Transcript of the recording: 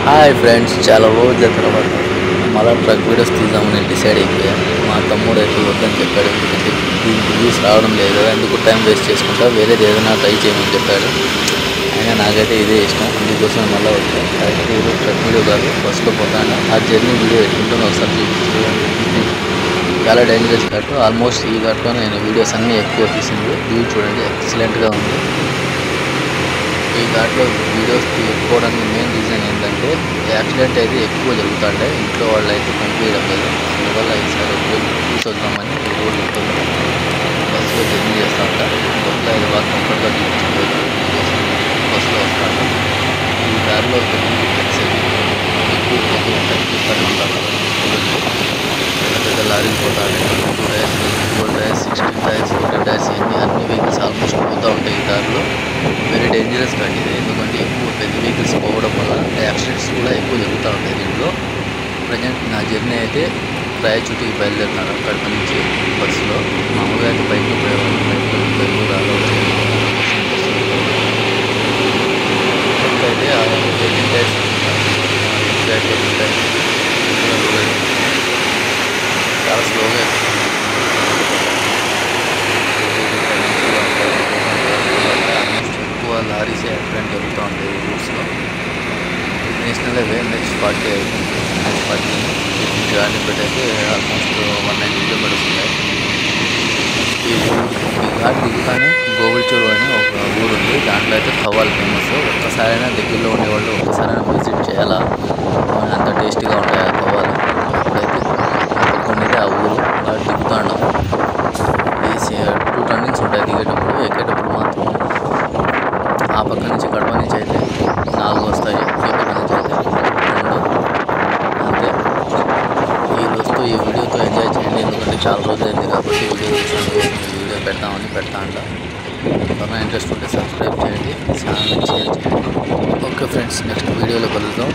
Hi friends, చాలా రోజుల తర్వాత మళ్ళీ ట్రక్ వీడియోస్ తీద్దామని డిసైడ్ అయిపోయాను. మా తమ్ముడు అయితే వద్దని చెప్పాడు. ఎందుకంటే దీనికి వ్యూస్ రావడం లేదు, ఎందుకు టైం వేస్ట్ చేసుకుంటా, వేరేది ఏదైనా ట్రై చేయమని చెప్పాడు. అయినా నాకైతే ఇదే ఇష్టం, అందుకోసం మళ్ళీ వచ్చాను. అయితే ఈరోజు ట్రక్ వీడియో కాదు, బస్సులో పోతాను. ఆ జర్నీ వీడియో ఎట్లుంటుందో ఒకసారి చూడండి. చాలా డేంజరస్ ఘాట్. ఆల్మోస్ట్ ఈ ఘాట్లో నేను వీడియోస్ అన్నీ ఎక్కువ తీసింది. వ్యూ చూడండి, ఎక్సలెంట్గా ఉంది. ఈ ఘాట్లో వీడియోస్ తీయకపోవడానికి మెయిన్ రీజన్ ఏంటంటే యాక్సిడెంట్ అయితే ఎక్కువ జరుగుతుంటాయి. ఇంట్లో వాళ్ళు అయితే పంపించడం లేదు. అందువల్ల ఈసారి తీసుకొద్దామని రోడ్డు బస్సులో జర్నీ చేస్తూ ఉంటాను. బస్సులో అయితే బాగా కంఫర్ట్గా తీసుకోలేదు. బస్సులో వస్తాను. ఈ దారిలో ఎక్కువ పోతూ ఉంటాయి, చూస్తూనే ఉంటాను. పెద్ద పెద్ద లారీలు పోతాయి. 2 టైర్స్, 4 టైర్స్, 16 టైర్స్, 14 టైర్స్, అన్ని వెహికల్స్ ఆల్మోస్ట్ పోతూ ఉంటాయి ఈ దారిలో. వెరీ డేంజరస్ ఘాట్ ఇది, ఎందుకంటే ఎక్కువ పెద్ద వెహికల్స్ పోవడం వల్ల యాక్సిడెంట్స్ కూడా ఎక్కువ జరుగుతూ ఉంటాయి దీంట్లో. ప్రజెంట్ నా జర్నీ అయితే రాయచోటికి బయలుదేరినాను. కడప నుంచి బస్సులో. మామూలుగా అయితే బైక్లో పోయేవాళ్ళు, బైక్లో రాగా అయితే 18 టైర్స్ చాలా స్లోగా ఎక్కువ లారీస్ యాక్సిడెంట్ జరుగుతూ ఉంటాయి ఈ రూట్స్లో. నేషనల్ హైవే నెక్స్ట్ 40 గాంధీపేట అయితే ఆల్మోస్ట్ 190 కిలోమీటర్స్ ఉన్నాయి. ఈ ఘాట్ దిగుతానే గోగుల్చూరు అని ఒక ఊరు ఉంది. దాంట్లో అయితే ఖవ్వాలు ఫేమస్. ఒక్కసారైనా దగ్గరలో ఉండేవాళ్ళు ఒక్కసారైనా విజిట్ చేయాలా, అంత టేస్టీగా ఉంటాయి ఆ ఖవ్వాలు. ఇప్పుడైతే పక్కనైతే ఆ ఊరు ఘాట్ దిగుతాను. ఈ 2 టర్నింగ్స్ ఉంటాయి దిగేటప్పుడు. ఎక్కేటప్పుడు మాత్రం ఆ పక్క నుంచి కడప నుంచి అయితే 4 వస్తాయి, ఈ పక్క నుంచి అయితే 2. అంతే. ఈ రోజుతో ఈ వీడియోతో ఎంజాయ్ చేయండి, ఎందుకంటే చాలా రోజులైంది కాబట్టి వీడియో చూసాను. వీడియో పెడతా అంట. ఎవరైనా ఇంట్రెస్ట్ ఉంటే సబ్స్క్రైబ్ చేయండి, ఛానల్ని షేర్ చేయండి. ఓకే ఫ్రెండ్స్, నెక్స్ట్ వీడియోలో కలుద్దాం.